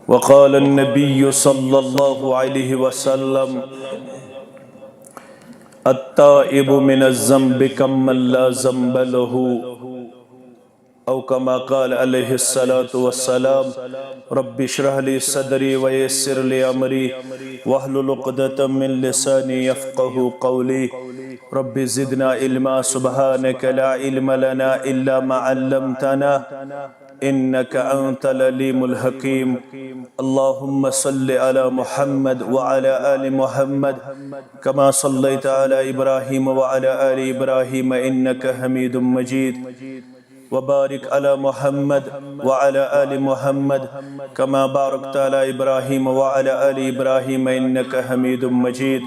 वक़ाल नबी सल्लल्लाहु अलैहि वसल्लम अत्ताइबु मिनज़्ज़ंबि कम्मन ला ज़ंब लहू औ कमा क़ाल अलैहिस्सलातु वस्सलाम रब्बि इश्रह ली सदरी व यस्सिर ली अमरी वहलुल उक़दतम मिन लिसानी यफ़क़हू क़ौली रब्बि ज़िदना इल्मा सुब्हानक ला इल्म लना इल्ला मा अल्लमतना इन्नका अंतल अलीमुल हकीम। अल्लाहुम्मा सल्लि अला मुहम्मद व अला आलि मुहम्मद कमा सल्लैता अला इब्राहीम व अला आलि इब्राहीम इन्नका हमीदुम मजीद। वबारिक अला मुहम्मद व अला आलि मुहम्मद कमा बारकता अला इब्राहीम व अला आलि इब्राहीम इन्नका हमीदुम मजीद।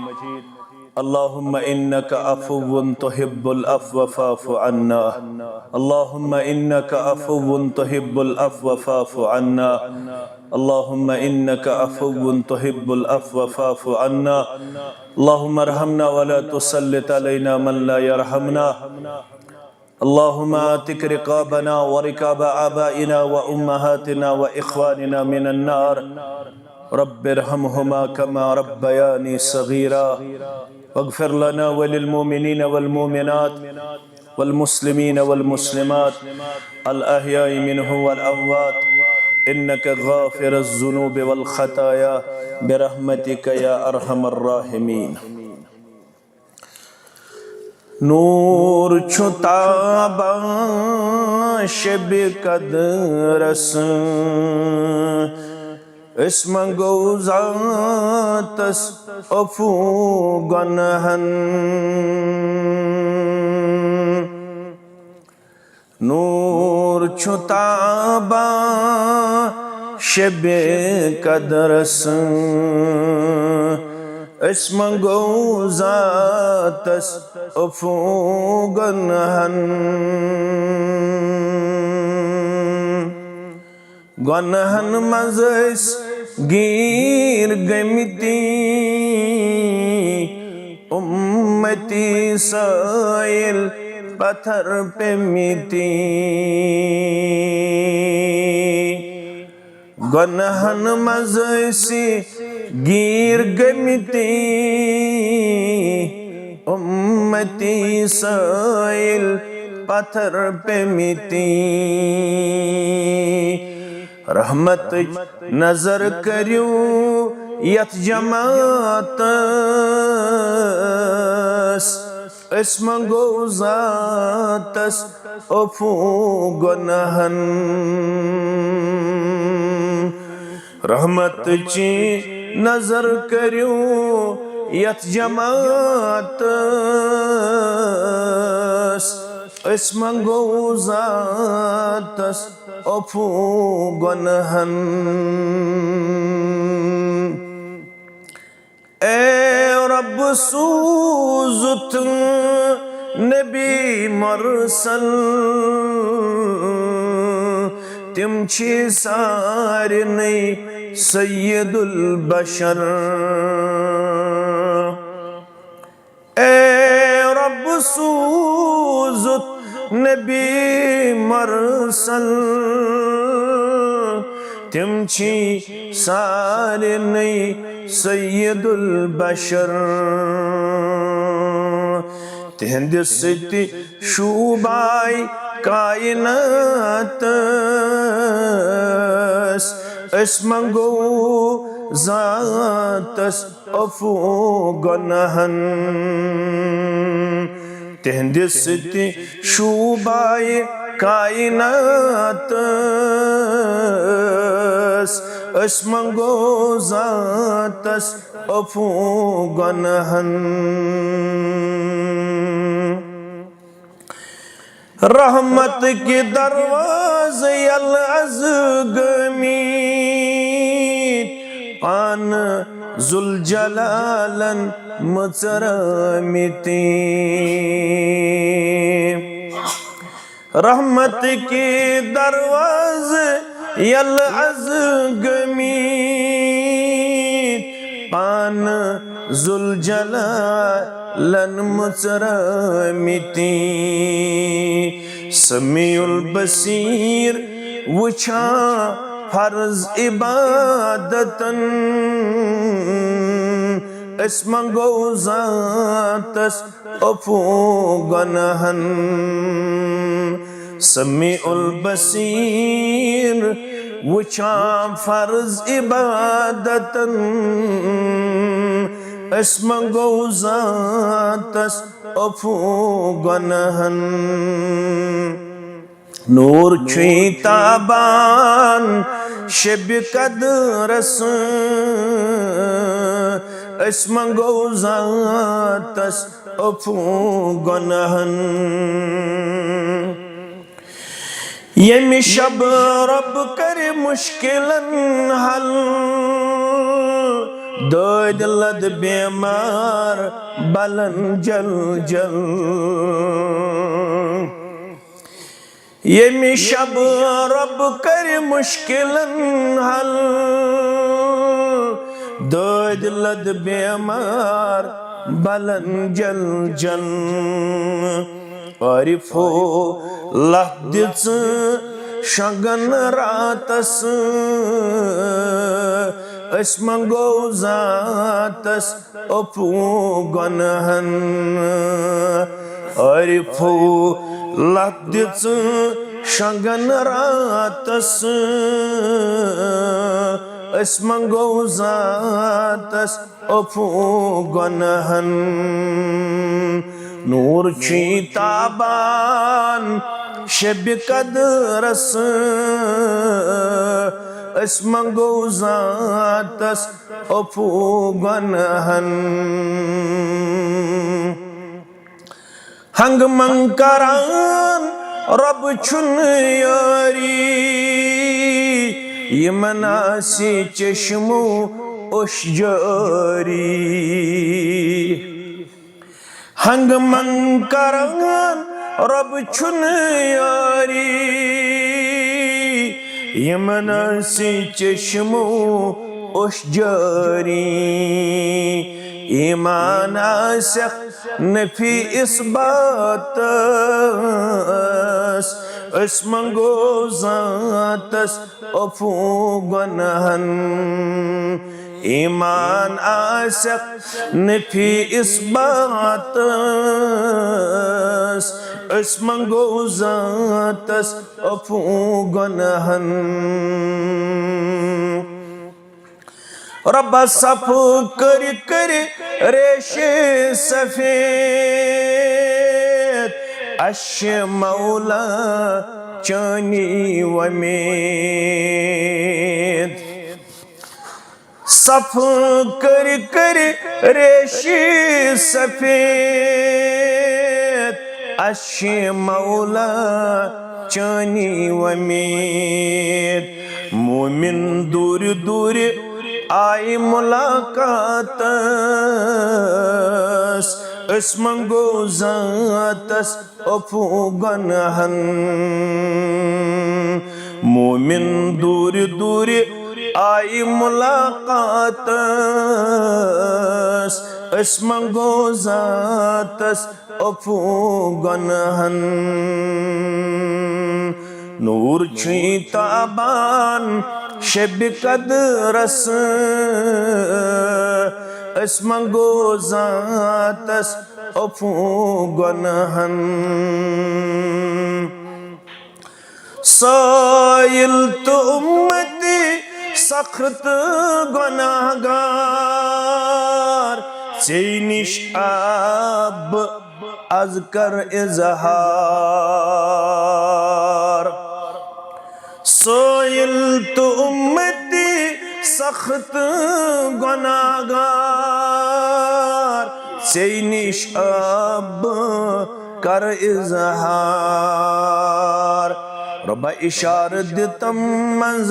अल्लाहुम्मा इन्नका अफ़ुव्वुन तुहिब्बुल अफ़्व फ़अफ़ु अन्ना। अल्लाहुम्मा इन्नका अफ़ुव्वुन तुहिब्बुल अफ़्व फ़अफ़ु अन्ना। अल्लाहुम्मा इन्नका अफ़ुव्वुन तुहिब्बुल अफ़्व फ़अफ़ु अन्ना। अल्लाहुम्मा अर्हमना व ला तुसल्लित अलैना मन ला यरहमना। अल्लाहुम्मा आतिक रिक़ाबना व रिक़ाब आबाइना व उम्महातिना व इख़वानिना मिनन नार। रब्बिरहमहुमा कमा रब्बयानी सग़ीरा वग़्फ़िर लना व लिल मुमिनीन वल मुमिनात वल मुस्लिमीन वल मुस्लिमात अल अहयाई मिनहुम वल अमवात इन्नका गाफ़िरुज़ ज़ुनूबि वल ख़ताया बिरहमतिका या अरहमर राहिमीन। नूर छुताबा शब कदरस इसम गौज़ातस अफू गनहन। नूर छुताबा शब कदरस इसम गौज़ातस अफू गनहन। गनहन मज़स गिर गमिती उम्मती साइल पत्थर पे मिटी। गनहन मज़सी गिर गमिती उम्मती साइल पत्थर पे मिटी। रहमत नजर करियो यत जमातस इसम गौज़ातस अफू गनहन। रहमत ची नजर करियो यत जमातस इसम गौज़ातस अफू गनहन। ए रब सूज़ुत नबी मरसल तिम छी सारनै सय्यदुल बशर। ए रब सूज़ुत नबी मरसल तिम छी सारनै सय्यदुल बशर। तिहंद सति शूबाई कायनातस इसम गौज़ातस अफू गनहन। तिहंद सति शूबाई कायनातस इसम गौज़ातस अफू गनहन। रहमत के दरवाज़े अल अज़ गमीत पान ज़ुल जलालन मुचरमिती। रहमत के दरवाज़े अल अज़ गमीत पान ज़ुल जलालन मुचरमिती। समीउल बसीर वुछा फर्ज इबादतन अस मंगो ज़ातस अफू गनहन समीउल बसीर वुछा फर्ज इबादतन अस मंगो ज़ातस अफू गनहन नूर छुई ताबान शब कदरस अस मंगो ज़ातस अफू गनहन यमी शब रब कर मुश्किलन हल दर्द लद बीमार बलन जल जल यमी शब रब कर मुश्किलन हल दर्द लद बीमार बलन जल जल आरिफो लहदिच शगन रातस अस मंगो ज़ातस अफू गनहन आरिफो लहदिच शगन रातस अस मंगो ज़ातस अफू गनहन नूर छी ताबान शब कदरस अस मंगो ज़ातस अफू गनहन हंग मंकरान रब छुन यारी यमनासी चश्मो उशजारी हंग मंकरान रब छुन यारी यमनासी चश्मो उशजारी ईमान आसख नफी इसबातस अस मंगो ज़ातस अफू गनहन ईमान आसख नफी इसबातस अस मंगो ज़ातस अफू गनहन रब्बा सफ कर कर रेशे सफेद अश मौला चानी वमेद सफ कर कर रेशे सफेद अश मौला चानी वमेद मोमिन दूर दूर आई मुलाकातस अस मंगो ज़ातस अफू गनहन मोमिन दूर दूर आई मुलाकातस अस मंगो ज़ातस अफू गनहन नूर छुई ताबान शब कदरस अस मंगो ज़ातस अफू गनहन साइल तो उम्मती सख्त गुनाहगार से निश अब अज कर इज़हार सोइल तो उम्मती सख्त गुनाहगार से निश अब कर इज़हार रब्बा इशारत दितम मंज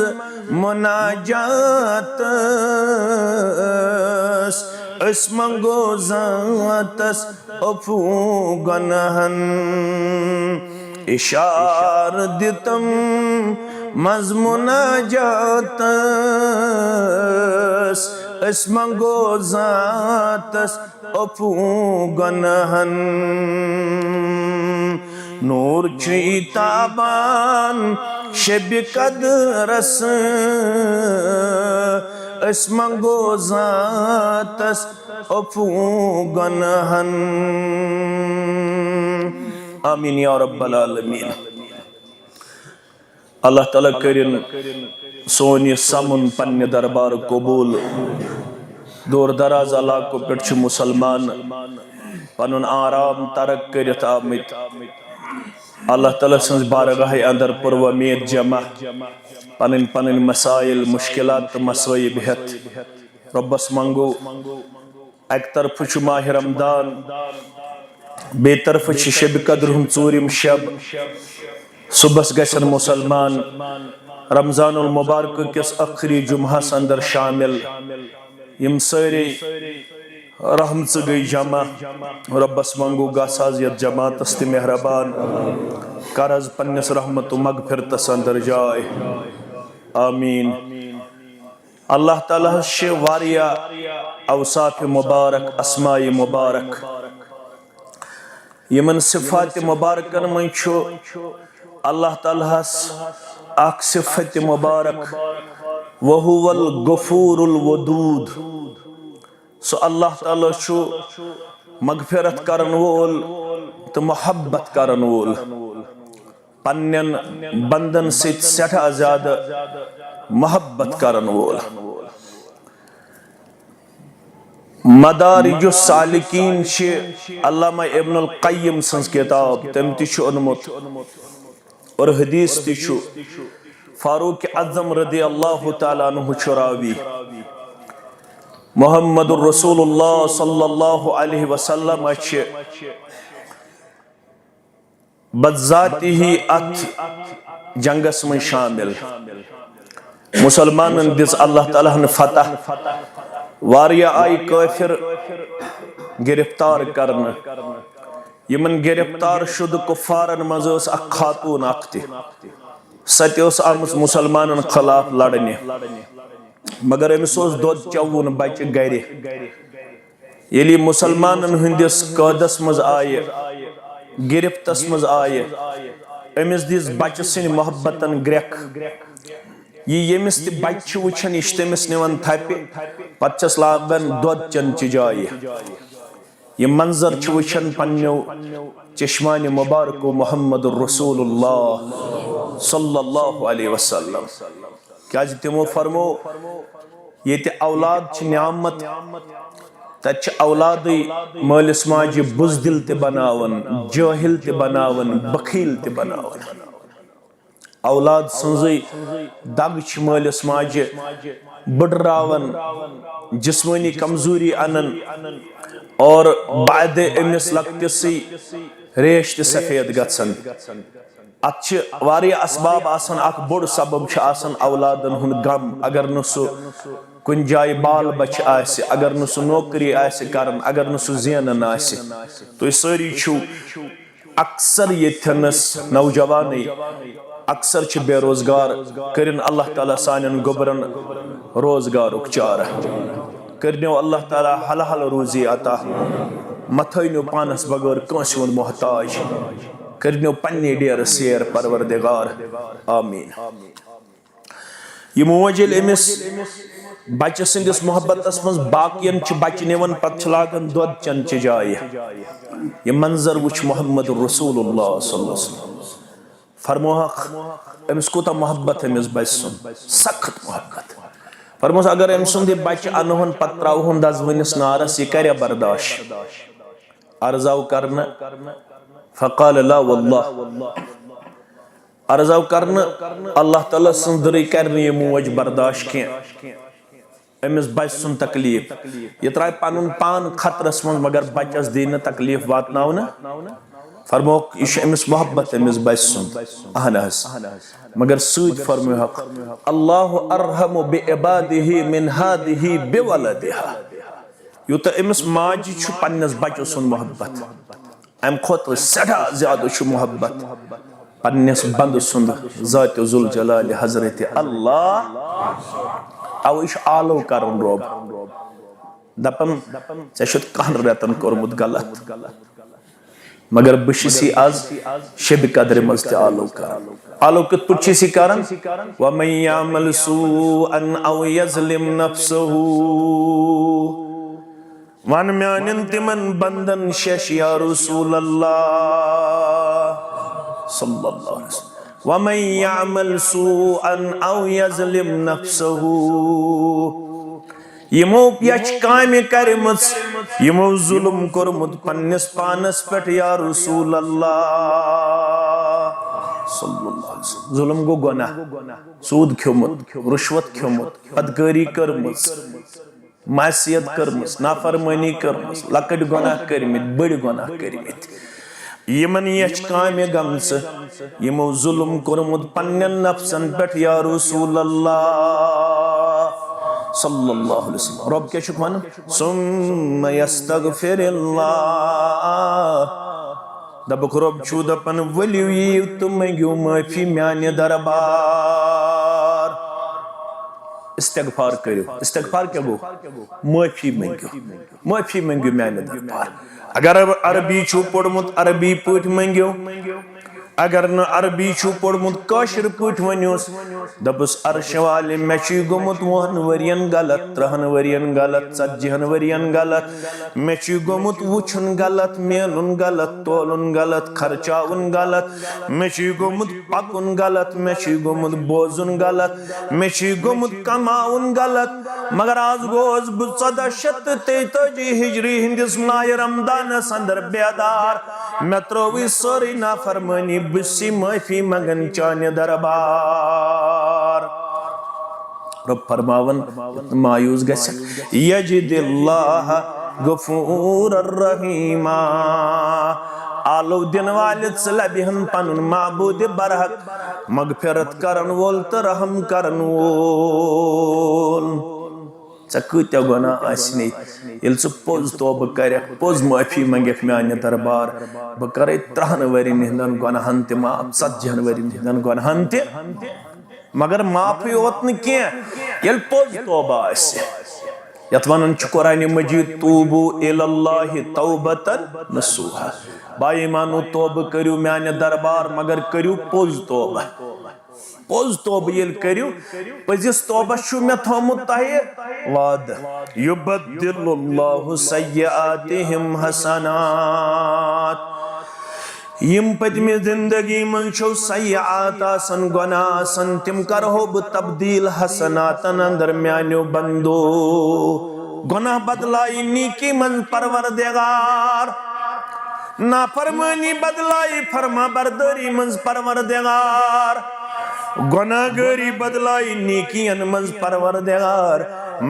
मुनाजात अस मंगो ज़ातस अफू गनहन इशारत दितम मंज मुनाजात अस मंगो ज़ातस अफू गनहन नूर छी ताबान शब कदरस अस मंगो ज़ातस अफू गनहन। आमीन या रब्बल आलमीन। अल्लाह ताला करिन सोन यह समन पन्ने दरबार कबूल। दूर दराज इलाकों पे मुसलमान पनुन आराम तरक करित आमित। अल्लाह ताला सन्स बारगाह अंदर पुरवमीद जमा पन पन मसाइल मुश्किलात तो मसाइब हेत रब्बस मंगो। एक तरफ माह रमदान बे तरफ शब कद्र हुंद चूरिम शब। सुबह गसन मुसलमान रमजानुल मुबारक किस आखिरी जुम्हस अंदर शामिल। यम सारे रहमत गई जमा। रब्बस मंगो गसाज यत जमातस ते मेहरबान करज पन्नस रहमत मगफिरतस अंदर जाए। आमीन। अल्लाह ताला शे वारिया अवसाफ मुबारक अस्माए मुबारक यमन सिफात मुबारकन मन छु अल्लाह तालास अख सिफत मुबारक वहुवल गफूरुल वदूद। सो अल्लाह ताला छु मगफिरत करन वोल तो मोहब्बत करन वोल। पन्नन बंदन सित सठा ज्यादा मोहब्बत करन वोल। मदारिजुस सालिकीन छे अल्लामा इब्नुल क़य्यिम सन्स किताब तम तिछु ओनमुत और हदीस तिछु फारूक आज़म रदी अल्लाह ताला अन्हु चुरावी। मुहम्मदुर रसूलुल्लाह सल्लल्लाहु अलैहि वसल्लम अच्छे बज़ातिही अथ जंगस में शामिल। मुसलमानन दिस अल्लाह ताला ने फतह। वारिया आई काफिर गिरफ्तार करने। यमन गिरफ्तार शुद कुफारन मज अख खातून अख्ति सत आमुस मुसलमानन खिलाफ लड़ने मगर अमिस दोद चवुन बच्चे गर। ये मुसलमानन हंदिस कदस मज आये गिरफ्तस मज आये अमिस दिस बच्चे सिन मोहब्बतन ग्रेख। यमिस त बच्चे वुचन यह तमिस निवन थपे पचस लागन दोद चन जाये। यह मंजर वुचन पन्नो चश्मान मुबारक मुहम्मदुर रसूलुल्लाह सल्लल्लाहु अलैहि वसल्लम। क्या तिमो फरमो ये औलाद न्यामत तत औलाद मालिस माजे बुजदिल ते बनावन जाहिल ते बनावन बखील ते बनावन। औलाद सन्जई दग मालिस माजे बडरावन जिस्मानी कमजोरी अनन और बाद अमिस लकतिसी रेश ते सफेद गसन। अच्छे वारिया असबाब आसन अख बोड़ सबब छ आसन औलादन हुन गम। अगर न सु कुन जाय बाल बच आसे अगर न सु नौकरी आसे करन अगर न सु ज़ेनन आसे तो सारी छु अक्सर यथनस नौजवान अक्सर छ बेरोजगार करिन अल्लाह ताला सानन गोबरन रोजगारुक चारा करनो अल्लाह ताला हलाल रोजी अता मथनो पानस बगैर कंस हुंद मोहताज करनो पन्ने डेर सेर परवरदिगार। आमीन। यह मोजिल अमिस बच्चे सिंदिस मोहब्बतस मज बाकियन च बच्चे निवन पत लागन दोद चन च जाये। यह मंजर वुच मुहम्मदुर रसूलुल्लाह सल्लल्लाहु अलैहि वसल्लम फरमोहक अमिस कोता मोहब्बत अमिस बच्चन सख्त मोहब्बत। फरमोस अगर अम सुंद बच्चे अनहन पत त्रावहन दजवनिस नारस यह करे बर्दाश्त। अर्जाव करना फ़क़ाल ला वल्लाह अर्जाव करना अल्लाह ताला सुंदरी करने ये मोज बर्दाश्त के अमिस बच सुन तकलीफ ये त्राय पनुन पान खतरस मन मगर बचस दीन तकलीफ वातनावना। फरमोक इश अमिस मोहब्बत अमिस बच सुन अहनस मगर सूद फरमो हक अल्लाहु अरहमु बि इबादिही मिन हादिही बिवलदिहा। युत अमिस माजी छु पन्नस बचो सुन मोहब्बत अम खोत सदा ज्यादा छु मोहब्बत पन्नस बंद सुन ज़ात जुल जलाल हजरत अल्लाह। अव इश आलो करन रोब दपन चशुत कहन रतन कोरमुत गलत मगर बशी आज शब कदर मज आलो कर आलो कत पुछी करन वमन यामल सूअन औ यज़लिम नफ्सहु वन म्यानन तिमन बंदन शश या रसूल अल्लाह सल्लल्लाहु अलैहि वसल्लम वमन यामल सूअन औ यज़लिम नफ्सहु यमो यच कामे करमस यमो जुल्म कोरमुत पन्निस पानस पेट या रसूल अल्लाह सल्लल्लाहु अलैहि वसल्लम जुल्म गो गुनाह सूद खयोमुत रुश्वत खयोमुत बदकारी करमस मासियत करमस नाफरमानी करमस लकड़ गुनाह करमित बड़ गुनाह करमित यमन यच कामे गमस यमो जुल्म कोरमुत पन्नन नफ्सन पेट या रसूल अल्लाह सल्लल्लाहु अलैहि वसल्लम रब क्या शुक्र वन सुम्मा यस्तगफिरुल्लाह दबक रब छु दपन वलियु तुम मंगो माफी म्याने दरबार इस्तिगफार करो इस्तिगफार क्या गो माफी मंगो म्याने दरबार अगर अरबी छु पढ़मुत अरबी पठ मंगो अगर न अरबी छु पढ़मुत काशिर पठ वनियोस दबस अर्श वाले मे छु गोमुत 1 वरियन गलत 3 वरियन गलत 40 वरियन गलत मे छु गोमुत वुछन गलत मेलुन गलत तोलुन गलत खर्चाउन गलत मे छु गोमुत पकुन गलत मे छु गोमुत बोजुन गलत मे छु गोमुत कमाउन गलत मगर आज गोज 1433 हिजरी हिंदिस माह रमजान अंदर बेदार मे त्रोवी सोरी नाफरमानी बिस्सी माफी मंगन चाने दरबार रब फरमावन मायूस गस यजिदिल्लाह गफूरर रहीमा आलो दिन वाले लबिहन पनुन माबूद बरहक मगफिरत करन वोल तो रहम करन वोल कत्या गुनाह आसने पोज तोब कर पोज माफी मंगक म्याने दरबार बह कर 3 वरियन हंदन गुनाहन ते माफ 40 वरियन हंदन गुनाहन ते मगर माफी होत न कह पोज तोब यत वन कुरान मजीद तूबू इलल्लाहि तौबतन नसूहा बाई मानो तोब करू म्याने दरबार मगर करू पोज तोब ये करू पजिस तोबस मे थोमुत तहे वाद युबद्दिलुल्लाहु सय्यातिहिम हसनात यम पतमे जिंदगी मन छो सय्यात आसन गुनाह आसन तिम करहो ब तब्दील हसनातन अंदर म्यानो बंदो गुनाह बदलाई नीकी मन परवरदिगार नाफरमानी बदलाई फरमा बरदरी मन परवरदिगार गुनाहगारी बदलाई नीकियन मज परवरदिगार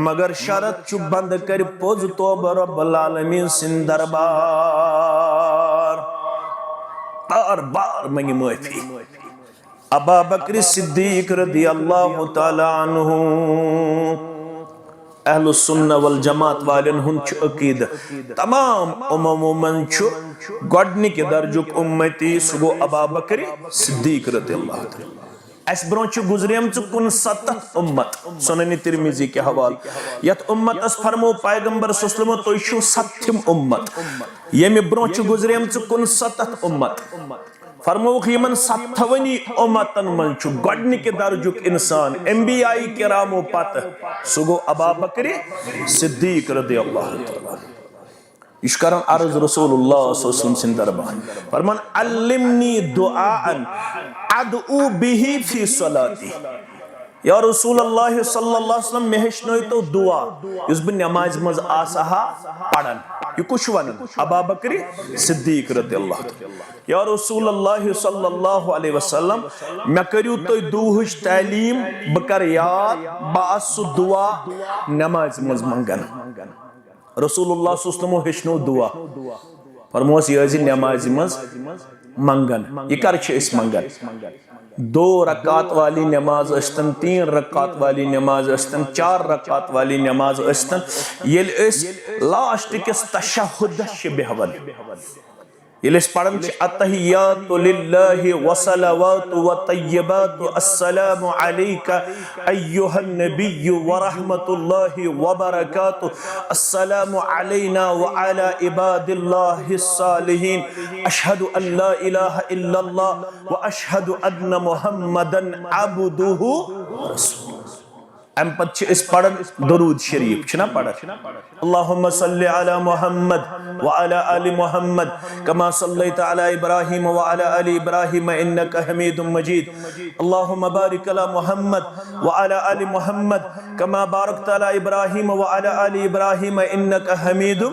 मगर शरत छु बंद कर पोज तोब रब्बुल आलमीन सिन दरबार बार बार मंगी माफी अबू बकर सिद्दीक रदियल्लाहु तआला अन्हु अहलुस सुन्नह वल जमात वालन हुन छु अकीद तमाम उम्मों मन छु गोडनिक दर्जुक उम्मती सुगो अबू बकर सिद्दीक रदियल्लाहु तआला अस ब्रो गुजरेम 69 उम्मत सुनन तिरमिजी के हवाल यत उम्मत अस फरमो पैगंबर सल्लल्लाहु अलैहि वसल्लम तो सत्यम उम्मत यम ब्रो गुजरेम 69 उम्मत फरमो यमन 57 उम्मतन मन छु गोडनिक दर्जुक इंसान अंबियाई किरामो पत सुगो अबू बकर सिद्दीक रदियल्लाहु तआला इश करन अर्ज रसूलुल्लाह सल्लल्लाहु अलैहि वसल्लम सिन दरबार फरमान अल्लिमनी दुआअन अदउ बिही फी सलाती या रसूलुल्लाह सल्लल्लाहु अलैहि वसल्लम मेहशनो तो दुआ इस ब नमाज मज आसहा पढ़न ये कुछ वन अबू बकर सिद्दीक रदियल्लाहु तआला या रसूलुल्लाह सल्लल्लाहु अलैहि वसल्लम मे करियो तो दुहज तालीम बकर याद बास दुआ नमाज मज मंगन रसूलुल्लाह सल्लल्लाहु अलैहि वसल्लम हेशनो दुआ फरमोस ये नमाज मज मंगन ये कर मंगन 2 रकात वाली नमाज अस्तन 3 रकात वाली नमाज अस्तन 4 रकात वाली नमाज अस्तन ये लास्ट किस तशहुद बेहवन इलिस पढ़न अत्तहियातु लिल्लाहि व सलावातु व तय्यबातु अस्सलामु अलैका अय्युहन नबिय्यु व रहमतुल्लाहि व बरकातु अस्सलामु अलैना व अला इबादिल्लाहिस सालिहीन अशहदु अन ला इलाहा इल्लल्लाह व अशहदु अन्न मुहम्मदन अब्दुहु रसूलुहु। अम पत पढ़न दरूद शरीफ छना पढ़न अल्लाहुम्मा सल्लि अला मुहम्मद व अला आलि मुहम्मद कमा सल्लैता अला इब्राहीम व अला आलि इब्राहीम इन्नका हमीदुम मजीद अल्लाहुम्मा बारिक अला मुहम्मद व अला आलि मुहम्मद कमा बारकता अला इब्राहीम व अला आलि इब्राहीम इन्नका हमीदुम।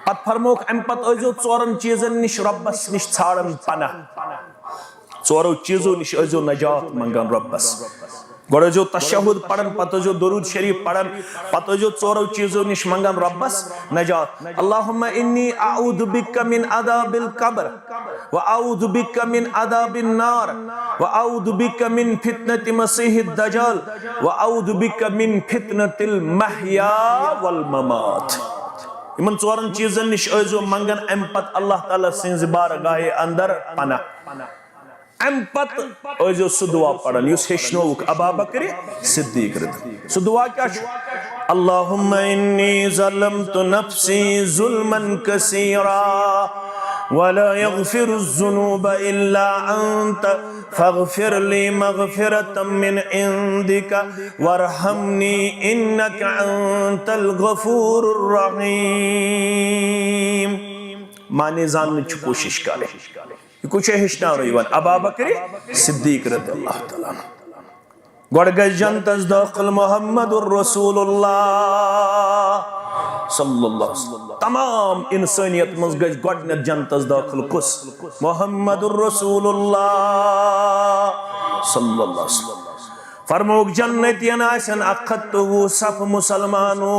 पत फरमोक अम पत अजो चोरन चीजन निश रब्बस निश छाड़न पना चोरो चीजों निश अजो नजात मंगन रब्बस गोड़ जो तशहुद पढ़न पत जो दुरूद शरीफ पढ़न पत जो चोरो चीजों निश मंगन रब्बस नजात। अल्लाहुम्मा इन्नी अऊदु बिका मिन अदाबिल कब्र व अऊदु बिका मिन अदाबिन नार व अऊदु बिका मिन फितनति मसीहिद दज्जाल व अऊदु बिका मिन फितनतिल महया वल ममात। इमन चोरन चीजन निश अजो मंगन अम पत अल्लाह ताला सिंज बारगाहे अंदर पना अम पत अजो सु दुआ पढ़न युस हेशनोक अबा बकर सिद्दीक रद सु दुआ क्या छु अल्लाहुम्मा इन्नी ज़लमतु नफ्सी ज़ुल्मन कसीरा वला यग़फिरु ज़ुनूब इल्ला अंत फ़ग़फ़िर ली मग़फ़िरतम मिन इंदिका वरहमनी इन्नका अंतल गफ़ूरुर रहीम। माने जानने की कोशिश करे कुछ हेचना अबा बकर सिद्दीक रज़ियल्लाहु तआला गोड़ गए जन्नत दाखिल मुहम्मदुर रसूलुल्लाह सल्लल्लाहु अलैहि वसल्लम तमाम इंसानियत मज गए गोडनेथ जन्नत दाखिल कुस मुहम्मदुर रसूलुल्लाह सल्लल्लाहु अलैहि वसल्लम। फरमोक जन्नतियन आसन 120 सफ मुसलमानो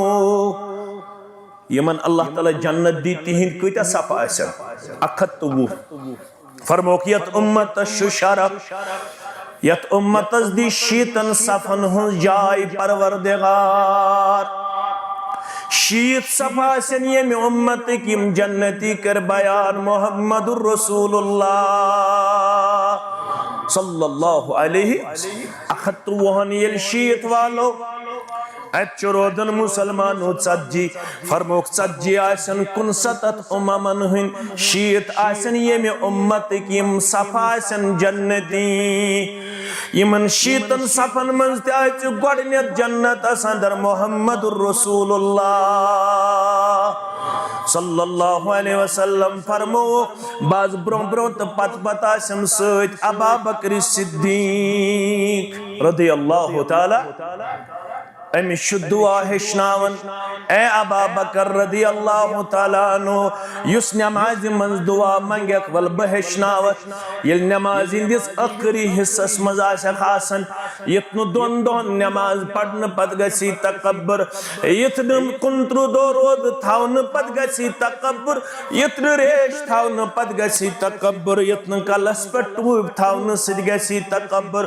यमन अल्लाह ताला जन्नत दी तिहिंद कता सफ आसन 120। फरमोक यत उम्मत शुशरफ यत उम्मत दी शीतन सफन हुन जाय परवरदिगार शीत सफा सन यम उम्मत किम जन्नती कर बयान मुहम्मदुर रसूलुल्लाह सल्लल्लाहु अलैहि वसल्लम यल शीत वालो रोदन मुसलमान ची फरमोक ची आसन 69 उममन हुन शीत आसन यम उम्मत किम सफा आसन जन्नती यमन शीतन सफन मज त गोडनेथ जन्नत असंदर मुहम्मदुर रसूलुल्लाह सल्लल्लाहु अलैहि वसल्लम फरमो बाज ब्रो ब्रो तो पत पत आसन सत अबा बकर सिद्दीक रज़ियल्लाहु तआला अमिश दुआ हेशनावन ए अबा बकर रज़ियल्लाहु तआला अन्हु युस नमाज मंज दुआ मंगक वल बहेशनाव ये नमाज इंदिस आखिरी हिस्सस मज आसन यत्न दोन दोन नमाज पढ़न पत गसी तकब्बुर यत्न कुंत्रु दो रोज थावन पत गसी तकब्बुर यत्न रेश थावन पत गसी तकब्बुर यत्न कलस पे टूब थावन सिद गसी तकब्बुर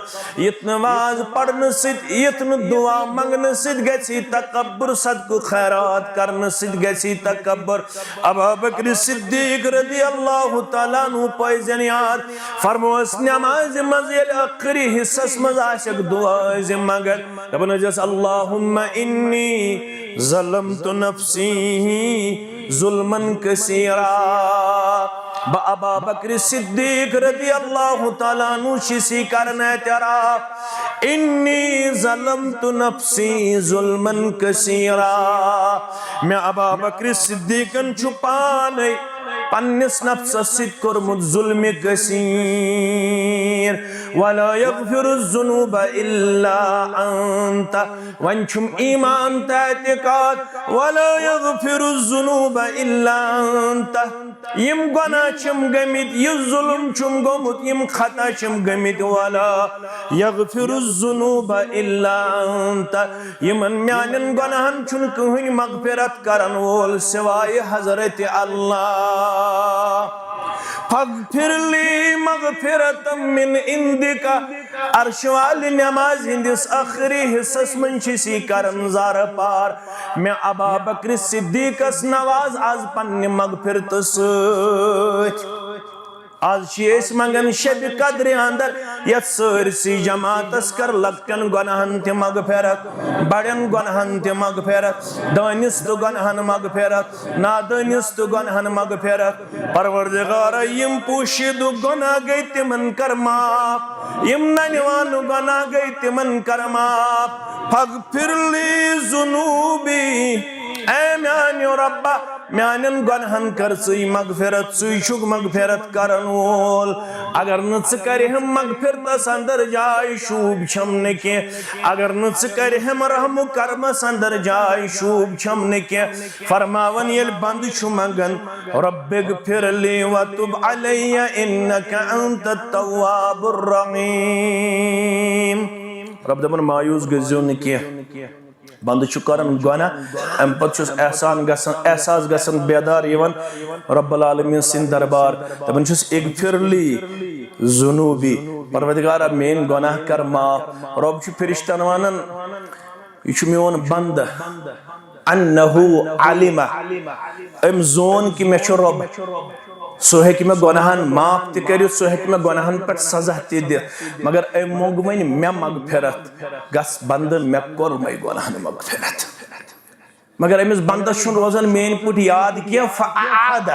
यत्न नमाज पढ़न सिद यत्न दुआ मंगन सिद गसी तकब्बुर सदको खैरात करन सिद गसी तकब्बुर। अबू बकर सिद्दीक रज़ियल्लाहु तआला अन्हु पयजन याद फरमोस नमाज मज आखिरी हिस्सस मज आशक दुआ मगर दपन जस अल्लाहुम्मा इन्नी ज़लमतु नफ्सी ज़ुल्मन कसीरा अबा बकर सिद्दीक रज़ियल्लाहु तआला अन्हु शिसी करने तेरा इन्नी ज़लमतु नफ्सी ज़ुल्मन कसीरा मैं अबा बकर सिद्दीकन छुपाने पन्निस नफ्स सिद कोरमुत जुल्म कसीर वला यग़फिरु ज़ुनूब इल्ला अंत वंचुम ईमान तैतिकाद वला यग़फिरु ज़ुनूब इल्ला अंत यम गुनाह चम गमित ये जुल्म चम गोमुत यम खता चम गमित वला यग़फिरु ज़ुनूब इल्ला अंत यमन म्यानन गुनाहन चुन कहीं मग़फ़िरत करन वोल सिवाय हज़रत अल्लाह फगफिरली मगफिरतम मिन इंदिका अर्श वाली नमाज हिंदिस आखिरी हिस्सस मंशिसी करन जार पार मैं अबा बकर सिद्दीकस नवाज आज पन्ने मगफिरत सत आज मंगन शब कद्र अंदर यथ सरसी जमातस कर लक्कन गुनाहन ते मगफिरत बड़न गुनाहन ते मगफिरत दानिस तो गुनाहन मगफिरत नादानिस तो गुनाहन मगफिरत परवरदिगार यम पुशिद गुनाह गई तिमन कर माफ यम ननवान गुनाह गई तिमन कर माफ फगफिरली जुनूबी ऐ म्यान्यो रब्बा म्यानन गुनाहन कर सी मगफिरत सी शुक मगफिरत करन वोल अगर न करे हम मगफिरत अंदर जाय शूब छमने के अगर न करे हम रहम कर्म अंदर जाय शूब छमने के फरमावन ये बंद छु मंगन रब्बिगफिरली व तुब अलैया इन्नका अंतत तव्वाबुर रहीम रब दमन मायूस गजो न के बंद करन गुनाह अम पत एहसास गसन बेदार यवन रब्बुल आलमीन सिंह दरबार दपन इगफिरली जुनूबी परवरदिगार मेन गुनाह कर माफ रब फरिश्तन वनन यह मोन बंद अन्नहु अलिमा अम जोन कि मे रब सो हेक मे गुनाहन माफ तक सो हेक मे गुनाहन पे सजा ति मगर अम मोग वन मे मगफिरत गस बंद मे कोर मे गुनाहन मगफिरत मगर अमिस बंदस रोजान मेन पुट याद क्या फआद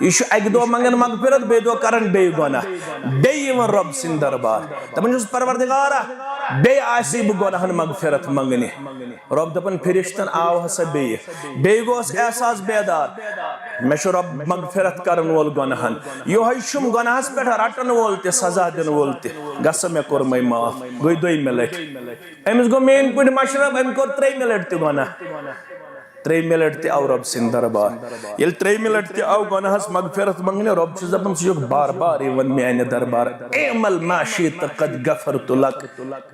यह अक दो मंगन मगफिरत बे दो करन बे गुनाह बे यवन रब सिंह दरबार दपन परवरदिगारा बे आसी बह गुनाहन मगफिरत मंगने रब दपन फरिश्तन आव हसा बे गोस एहसास बेदार मे रब मगफिरत करन वोल गुनाहन योहै शुम गुनाहस पे रटन वोल ते सजा दिन वोल ते गस मे कोर मै माफ गई 2 मिनट अमिस गो मेन पुट मशरब अम कोर 3 मिनट ते गुनाह 3 मिनट ते आव रब सिंह दरबार ये 3 मिनट ते आव गुनाहस मगफिरत मंगने रब दपन सुख बार बार वन मेन दरबार एमल माशित कद गफरत लक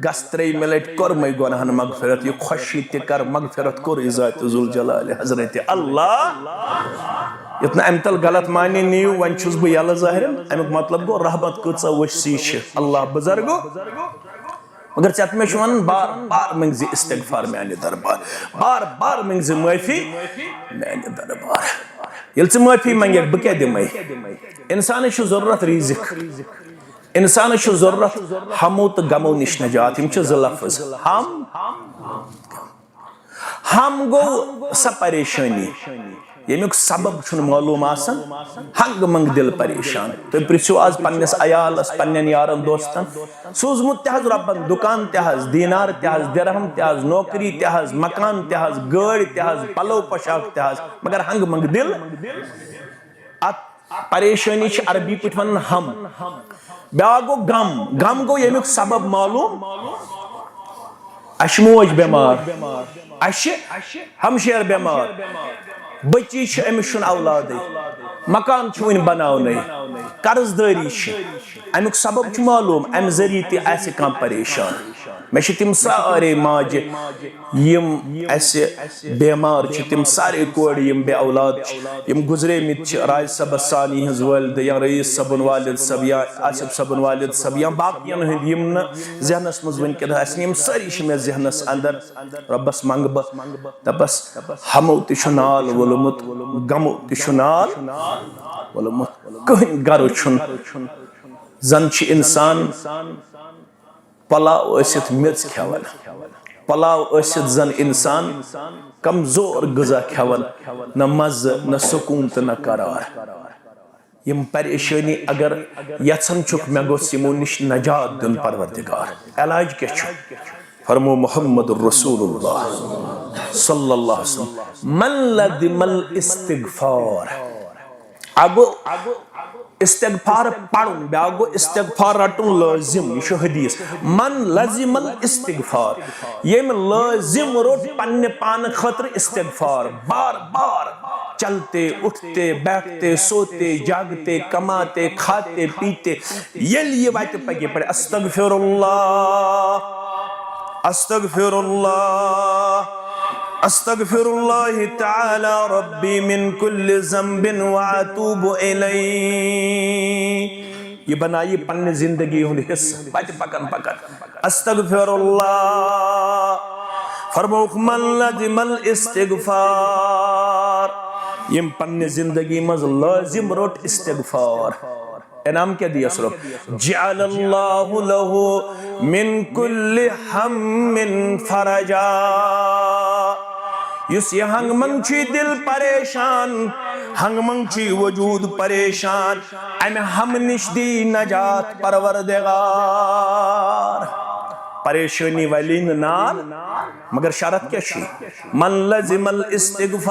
गस 3 मिनट कोर मै गुनाहन मगफिरत ये खुशी ते कर मगफिरत कोर इज़ात जुल जलाल हजरत अल्लाह इतना अम तल गलत मानी नीव वन बह यल ज़ाहिर अमुक मतलब गो रहमत कूचा वसी अल्लाह बुजुर्गो मगर चत मे वन बार बार मंगज इस्तगफार मेने दरबार बार बार मंगज माफी मेने दरबार ये माफी मंगे बह क्या दिमे इंसान जरूरत रिजिक इंसान जरूरत हमो तो गमो निश नजात यम लफ्ज हम गो सा परेशानी यमुक सबब मालूम हंग मंग दिल परेशान तो पृछो आज पन्नस अयालस पन्न यारन दोस्तन सूजमुत तहज रबन दुकान तहज दीनार तहज दिरहम तहज नौकरी तहज मकान तहज गाड़ी तहज पलो पोशाक तहज मगर हंग मंग दिल परेशानी अरबी पे वन हम ब्या गो गम गम गो यमुक सबब मालूम अशमोज बेमार हमशेर बेमार बच्ची अमिस औलाद मकान वन बनाने कर्जदारी अमुक सबब मालूम अम जरिए तह परेशान मे तम सारे माज यम बेमार तम सारे कोर यम बे औलाद यम गुजरे राज सब सानी हज वालिद या रईस सबन वालिद सब या आसिफ सबन वालिद सब या बाकियन हंद यम न जहनस मज वनकत यम सारी मे जहनस अंदर रबस मंग दपस हमो तल वोलमुत गमो तल वोलमुत कहीं गरो जन इंसान पलाव मिर्च खेवन पलाव जन इंसान कमजोर गजा खेवन न मज न सुकून तो न करार यम परेशानी अगर यचन चुक मे गोस यमो निश नजात दिन परवरदिगार इलाज क्या फरमो मोहम्मद रसूलुल्लाह सल्लल्लाहु अलैहि वसल्लम मन लदिमल इस्तिगफार अगो इस्तिगफार पढ़ुन ब्यागो इस्तिगफार रटुन लाजिम यह हदीस मन लजिमल इस्तिगफार यम लाजिम रोट पन्ने पान खतर इस्तिगफार बार बार चलते उठते बैठते सोते जागते कमाते खाते पीते ये वात पगे पड़े अस्तगफिरुल्लाह अस्तगफिरुल्लाह अस्तगफिरुल्लाह तआला रब्बी मिन कुल्लि ज़ंबिन व अतूबु इलैहि। ये बनाइए पन्ने जिंदगी हुंद हिस्सा बात पकन अस्तगफिरुल्लाह फरमौख मन लज़िमल इस्तिगफार। यम पन्ने जिंदगी मज लाजिम रोट इस्तिगफार। इनाम क्या दिया सर जअलल्लाहु लहु मिन कुल्लि हम्मिन फरजा। युस ये हंगमंग छी दिल परेशान, हंगमंग छी वजूद परेशान, अमे हम निश दी नजात परवरदिगार। परेशानी वाली नाल मगर शरत क्या छी मन लज़िमल इस्तिगफार,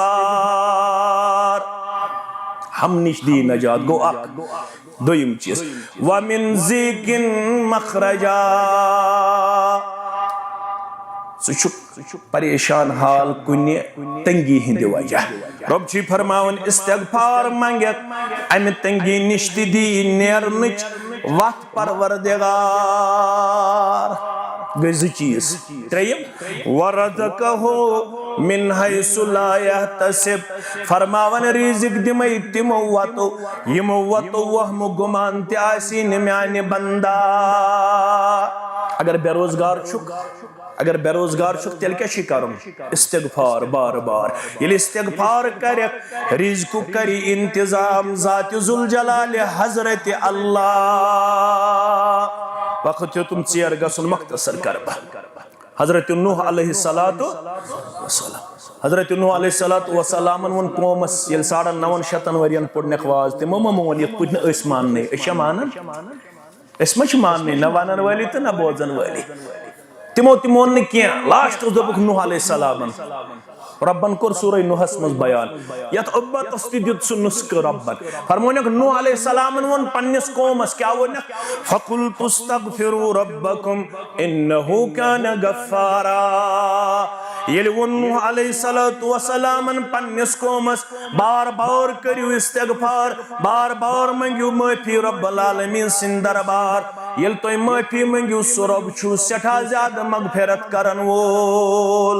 हम निश दी नजात गो अक। दोयम चीज व मिन ज़ीकिन मखरजा, परेशान हाल कुन्य तंगी हिंद वजह रब छी फरमावन इस्तिगफार मंगत अमे तंगी निश्ति दी नेरनच वत परवरदिगार। गई चीज त्रेयम वरज़क़हु मिन हैसु ला यहतसिब, फरमावन रिज़्क़ दिमै तिमो वतो यमो वतो वहम गुमान ते आसी न म्याने बंदा। अगर बेरोजगार छुक, अगर बेरोजगार छुक तेल क्या करुन इस्तिगफार बार बार। ये इस्तिगफार करे रिज़्क़ करी इंतजाम ज़ात ज़ुल जलाल हज़रत अल्लाह। वक्त तुम चेर गसन मख्तसर करबा। हज़रत नूह अलैहिस्सलातु वस्सलाम, हज़रत नूह अलैहिस्सलातु वस्सलाम वन कौमस ये 950 वरियन पुरनक वाज तिमो मोन ये पुन अस मानने अशा मानन अस मच मानने न वानन वाली तो न बोजन वाली। तिमो तिमोन ने किया लास्ट दोबुक नूह अलैहिस्सलाम रब्बन कोर सूरह नूहस मज बयान यत उब्बत अस्तिदित सुनुस्क रब्बन फरमोनक नूह अलैहिस्सलाम वन पन्निस कौमस क्या वन फकुल तुस्तगफिरु रब्बकुम इन्नहु कान गफ्फारा। ये वन नूह अलैहिस्सलातु वस्सलाम पन्निस कौमस बार बार करियो इस्तिगफार, बार बार मंगियो माफी रब्बुल आलमीन सिन दरबार। ये तो माफी मंगियो सो रब छु सेठा ज्यादा मगफिरत करन वोल।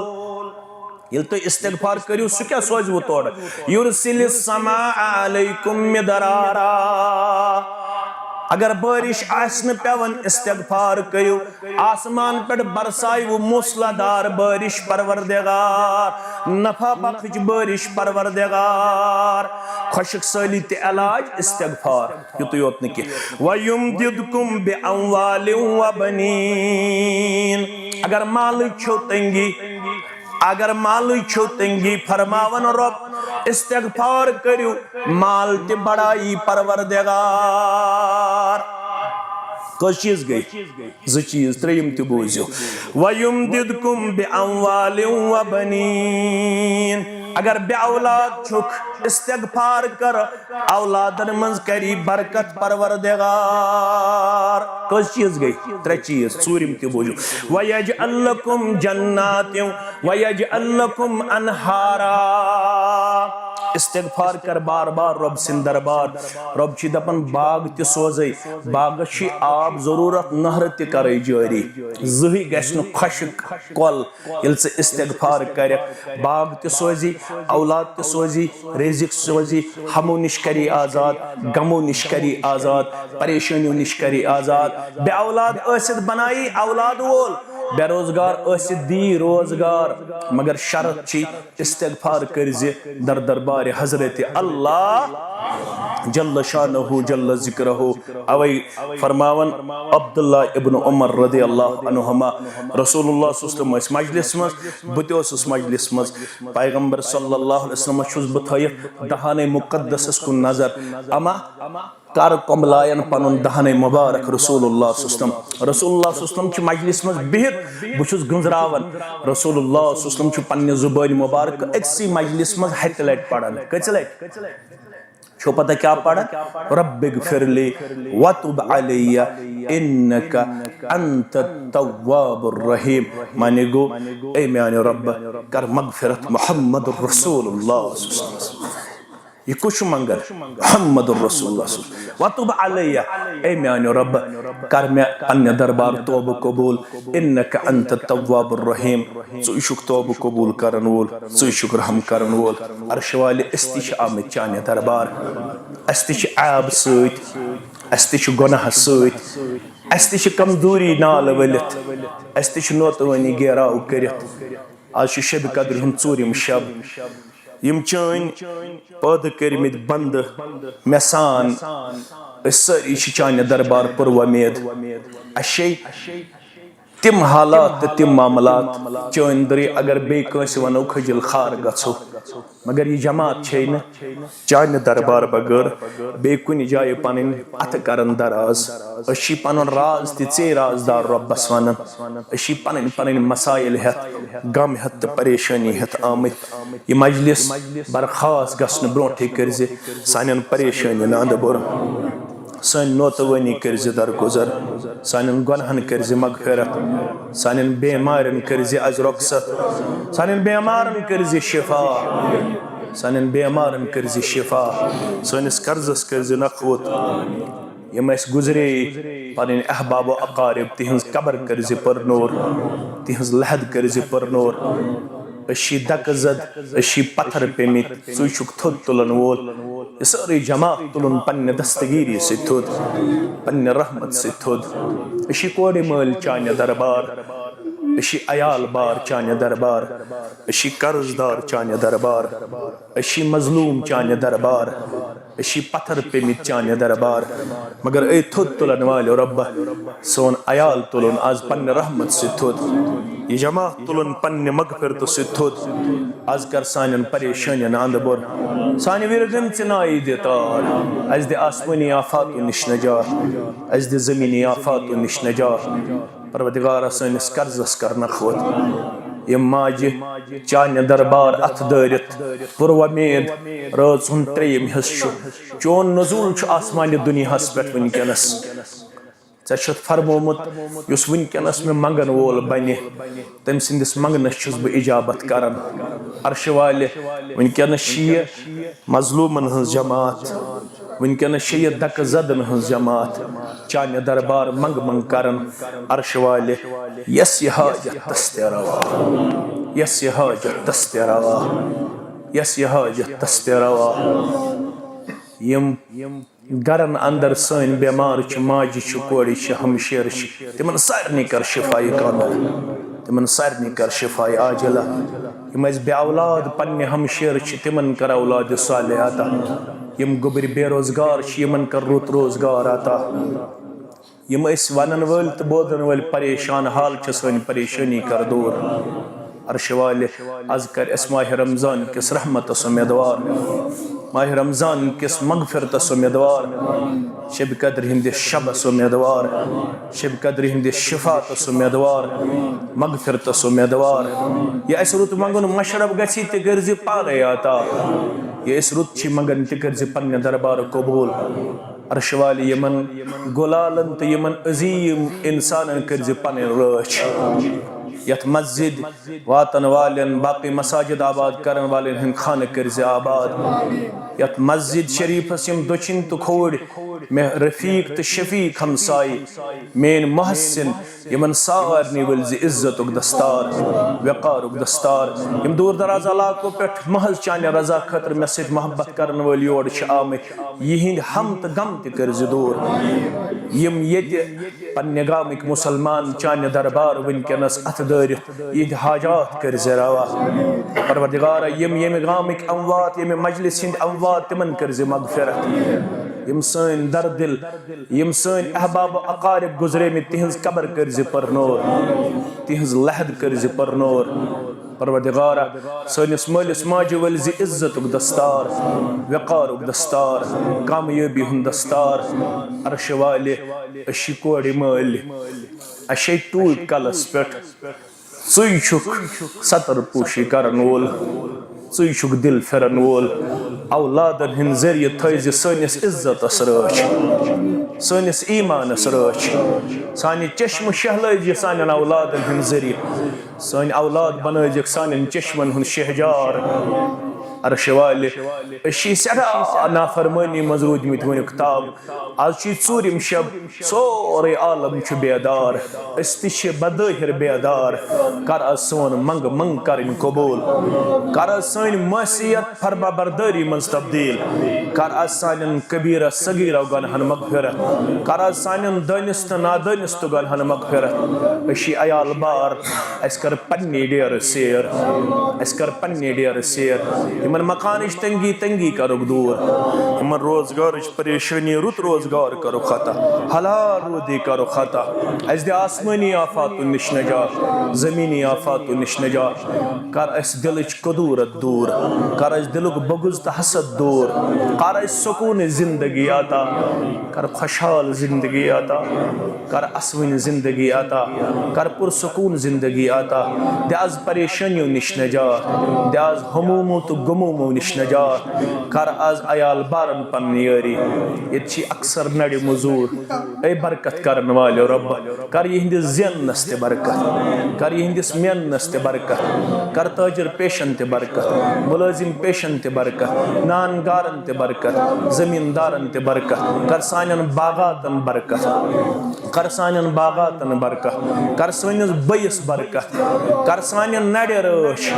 ये तो इस्तिगफार करियो सु क्या सोच वो तोड़ युरसिलिस समा अलैकुम मिदरारा। अगर बारिश आसन पेवन इस्तिगफार करियो आसमान पर बरसाई वो मूसलाधार बारिश परवरदिगार, नफा बख्श बारिश परवरदिगार, खुशक साली ते इलाज इस्तिगफार। युत योत न कि वयुमदिदकुम बिअमवालिन व बनीन। अगर माल छो तंगी, अगर माल छो तंगी फरमावन रब इस्तिगफार करियो माल ते बड़ाई परवरदिगार। कस चीज गई ज चीज त्रेयम ते बोझो वयुमदिदकुम बिअमवालिन व बनीन। अगर बे औलाद छुक इस्तिगफार कर औलादन मंज करी बरकत परवरदिगार। कस चीज गई त्रे चीज सूरिम ते बोझो वयजअल लकुम जन्नातिन वयजअल लकुम अनहारा। इस्तिगफार कर बार बार रब सिन दरबार। रब छी दपन बाग ते सोजै बाग छी आब जरूरत नहर ते करे जारी जही गसन खुशक कल यल से इस्तिगफार करे बाग ते सोजी औलाद ते सोजी रिज़्क़ सोजी हमो निश्करी आजाद गमो निश्करी आजाद परेशानियों निश्करी आजाद। बे औलाद असिद बनाई औलाद वोल बेरोजगार असिद दी रोजगार मगर शरत छी इस्तिगफार कर दर दरबार हजरत अल्लाह जल्ल शानहु जल्ल ज़िक्रहु। अवै फरमावन अब्दुल्ला इब्न उमर रज़ियल्लाहु अन्हुमा रसूलुल्लाह सल्लल्लाहु अलैहि मजलिस मज बतोस मजलिस मज पैगंबर सल्लल्लाहु अलैहि वसल्लम छुस बथयत दहाने मुक़द्दस को नजर अमा कर कमलायन पनुन दहाने मुबारक रसूलुल्लाह सल्लल्लाहु अलैहि वसल्लम च मजलिस मज बिहित बुछुस गुंजरावन रसूलुल्लाह सल्लल्लाहु अलैहि वसल्लम च पन्ने जुबान मुबारक एक्सी मजलिस मज हत लट पढ़न कचले छो पता क्या पढ़ा रब्बिगफिरली वतुब अलैया इन्नका अंतत तव्वाबुर रहीम। माने गो ए म्याने रब कर मगफिरत मुहम्मदुर रसूलुल्लाह सल्लल्लाहु अलैहि वसल्लम। ये कुछ मंगन मुहम्मदुर रसूलुल्लाह वतुब अलैया ए म्यानो रब कर मे अन्य दरबार तौब कबूल इन्नका अंत तव्वाबुर रहीम छु तौब कबूल करन वोल छु रहम करन वोल अर्श वाले अस्तिश आमत चाने दरबार अस्तिश आब सत अस्तिश गुनाह सत अस्तिश कमजोरी नाल वलित अस्तिश नोतवनी गेराव करित आज शब कद्र हुन चूरिम शब यम चान पैदा कर्मित बंद मे सान सारी चाने दरबार पुर वमेद अशे तिम हालात तिम मामलात चान दरे अगर बे कंस वनो खजिल खार गो मगर ये जमात न चाने दरबार बगैर बे कुन जाय पन अथ करन दराज अशी पन राज ते राजदार रब्बस वन अशी पन पन मसाइल हेत गम हेत परेशानी हेत आमत ये मजलिस बरखास गसन ब्रोटे कर्ज सान परेशानी अंद बोर सन नोतवनी कर्ज दरगुजर सान गुनहन कर्ज मगफिरत सान बेमारन कर्ज अज रुखसत सान बेमारन कर्ज शिफा सान बेमारन कर्ज शिफा सनिस कर्जस कर्ज नखवत यम गुजरे पन अहबाब अकारिब तिहज कबर कर्ज परनोर तिहज लहद कर्ज परनोर अशी दकजद अशी पत्थर पेमित सुशुक थोद तुलन वोल सारी जमात तुलन पन्ने दस्तगीरी से थोद पन्ने रहमत से थोद अशी कोड़े मल चाने दरबार अशी अयाल बार चाने दरबार अशी कर्जदार चाने दरबार अशी मजलूम चाने दरबार अशी पत्थर पेमित चाने दरबार मगर ए थोद तुलन वाले रब्बा सोन अयाल तुलन आज पन्ने रहमत से थोद ये जमात तुलन पन्ने मगफिरत से थोद आज कर सानन परेशानियन अंद बोर सानि विरगन चनाई देतार आज दे आसमानी आफात निश नजात आज दे जमीनी आफात निश नजात परवरदिगार सनिस कर्जस कर नखवत ये माज चाने दरबार अथ दरित पुर वमेद राज हुन त्रेयम हिस्सु चोन नजूल आसमान दुनियास पे वनकनस ऐ फरमोमुत युस वनकनस में मंगन वोल बने तम सिंदिस मंगनस बह इजाबत करन अर्श वाले वनकनस मजलूमन हज जमात वनकनस दक जदन हज जमात चाने दरबार मंग मंग करन अर्श वाले यस हाजत तस्तेरवा यस हाजत तस्तेरवा यस हाजत तस्तेरवा यम गरन अंदर सन बेमार माज कोड़ी हमशेर तिमन सारे कर शिफाई कामिल तिमन सारे कर शिफाई आजिला यम बे औलाद पन्ने हमशेर तिमन कर औलाद सालिह अता यम गुबर बेरोजगार यमन कर रुत रोजगार अता यम वन वल तो बोदन वल परेशान हाल सन परेशानी कर दूर अर्श वाले आज कर माह रमजान किस रहमत उम्मीदवार माह रमजान किस मगफिरत उम्मीदवार शब कद्र हिंद शबस उम्मीदवार शब कद्र हिंद शिफात उम्मीदवार मगफिरत उम्मीदवार ये रुत मंगन मशरब गसी ते गर्ज पारे आता ये रुत मंगन ते गर्ज पन्ने दरबार कबूल अर्श वाले यमन गुलालन तो यमन अजीम इंसान कर्ज पन रच यथ मस्जिद वातन वालन बाकी मसाजिद आबाद करन वाले हिंद खान कर्ज आबाद यथ मस्जिद शरीफस यम दोचिन तो खोड़ मे रफीक तो शफीक हमसाई मेन महसिन यमन सारनी वल्ज इज्जत दस्तार वक़ार दस्तार यम दूर दराज इलाकों पे महज चाने रजा खतर मे सत मोहब्बत करन वाल योर आमत यहिंद हम तो गम त कर्ज दूर यम ये पन्ने गामिक मुसलमान चाने दरबार वनकनस अथ दरित यह हाजात कर्ज रवा परवरदिगार यम यम गामिक अमवात यम मजलिस हिंद अमवात तिमन कर्ज मगफिरत यम सन दर्दिल यम सन अहबाब अकारिब गुजरे में तिहज कबर कर्ज परनोर तिहज लहद कर्ज परनोर परवरदिगार सनिस मलिस माज वल्ज इज्जत दस्तार वक़ार दस्तार कामयाबी हुन दस्तार अर्श वाले अशी कोड़ी मल अशे टूट कलस पे सतर पोशी करन वोल दिल फिरन वोल औलादन हिंद जरिए थज सनिस इज्जतस रच सनिस ईमानस रच सानि चश्म शहलज सान औलादन हिंद जरिए सन औलाद बनजिक सान चश्मन हुन शहजार अर्श वाले सदा नाफरमानी मज रूदमित वन ताब आज ूरम शब सोरे आलम बेदार बदहिर बेदार कर आज सोन मंग मंग कर कबूल कर आज सन मसीयत फरमा बरदारी मज तब्दील कर आज सान कबीरा सगीरा गनहन मगफिरत कर आज सान दानिस तो नादानिस तो गनहन मगफिरत अयाल बार अस कर पन्ने डेर सेर अस कर पन्ने डेर सेर इन मकान तंगी तंगी करुक दूर इन रोजगार परेशानी रुत रोजगार करो खता हलाल रोदी करो खता अस दे आसमानी आफात निश नजात जमीनी आफात निश नजात कर अस दिलच कदूरत दूर कर अस दिलुक बगुज तो हसद दूर कर अस सुकून जिंदगी आता कर खुशहाल जिंदगी आता कर असवन जिंदगी आता कर पुरसकून जिंदगी आता दे आज परेशानियों निश नजात दे आज हमूमो तो गमूमो निश नजात कर आज अयाल बारन पन यारी ये अक्सर नड़ मजूर ए बरकत कर वाले रब कर यहंदिस ज़ेनस ते बरकत कर यहंदिस मेनस ते बरकत कर ताजिर पेशन ते बरकत मुलाजिम पेशन ते बरकत नानगारन ते बरकत जमींदारन ते बरकत कर सानन बागातन बरकत कर सानन बागातन बरकत कर सनिस बयस बरकत कर सानन नड़ रश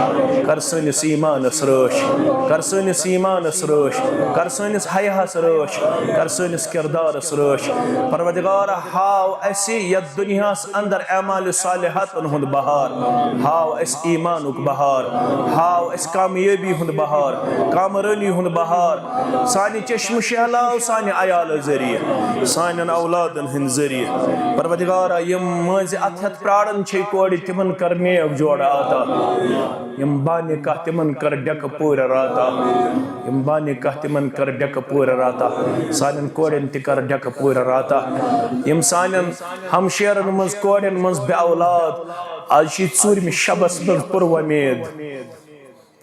कर सनिस ईमानस रश कर सनिस ईमानस रश कर सनिस हयास रश कर सनिस किरदारस रश परवरदिगार हाव ऐसे यद दुनियास अंदर अमाल सालिहातन हुंद बहार हाव ऐस ईमानुक बहार हाव ऐस कामयाबी हुंद बहार कामरानी हुंद बहार सानि चश्म शहलाव सानि अयाल जरिए सानन औलादन हिंद जरिए परवरदिगार यम मज अथत प्राणन छे कोड़ तिमन कर नेक जोड़ा आता यम बाने का तिमन कर डक पूर राता यम बाने का तिमन कर डक पूर राता सानन कोड़न ति कर डक पूर राता यम सानन हमशेरन मज कोड़न मज बे औलाद आज ूरम शबस मज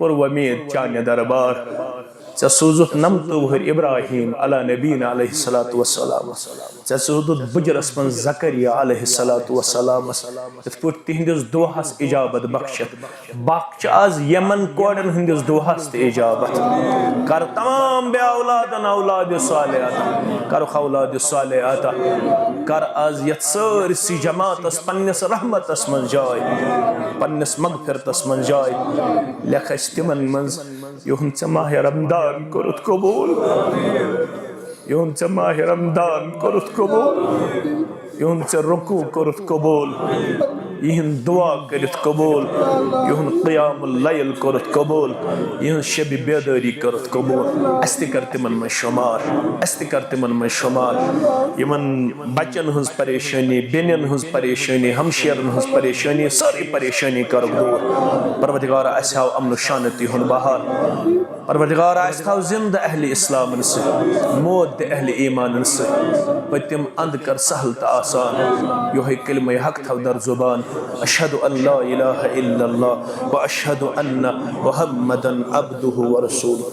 पुरवमेद चाने दरबार े सूजुत नमत वहर इब्राहिम अला नबीन अलैहिस्सलातु वस्सलाम े सूजुत बुजरस मन ज़करिया अलैहिस्सलातु वस्सलाम इत पट तिहंदिस दुआहस इजाबत बख्शत बाक आज यमन कोड़न हंदिस दुआहस ते इजाबत कर तमाम बे औलादन औलाद सालिहात कर औलाद सालिहात कर आज यत सरसी जमातस पन्निस रहमतस मन जाय पन्निस मगफिरतस मन जाय लेखस तिमन मन युहन चे माह रमदान करुत कबूल युहन चे माह रमदान करुत कबूल युहन चे रुकू करुत कबूल यहन दुआ करित कबूल यहन क़ियामुल लैल करुत कबूल यहन शब बेदारी करुत कबूल अस ते कर तिमन मन शुमार अस ते कर तिमन मन शुमार यमन बचन हंस परेशानी बेनन हंस परेशानी हमशेरन हंस परेशानी सारी परेशानी कर दूर परवरदिगार अस हाव अमन शांति हुन बहार परवरदिगार अस हाव जिंदा अहले इस्लाम से मौत अहले ईमान से पतिम अंद कर सहल त आसान यो है कलिमा हक थव दर जुबान अशहदु अल्ला इलाहा इल्लल्लाह व अशहदु अन्ना मुहम्मदन अब्दुहु व रसूलुहु।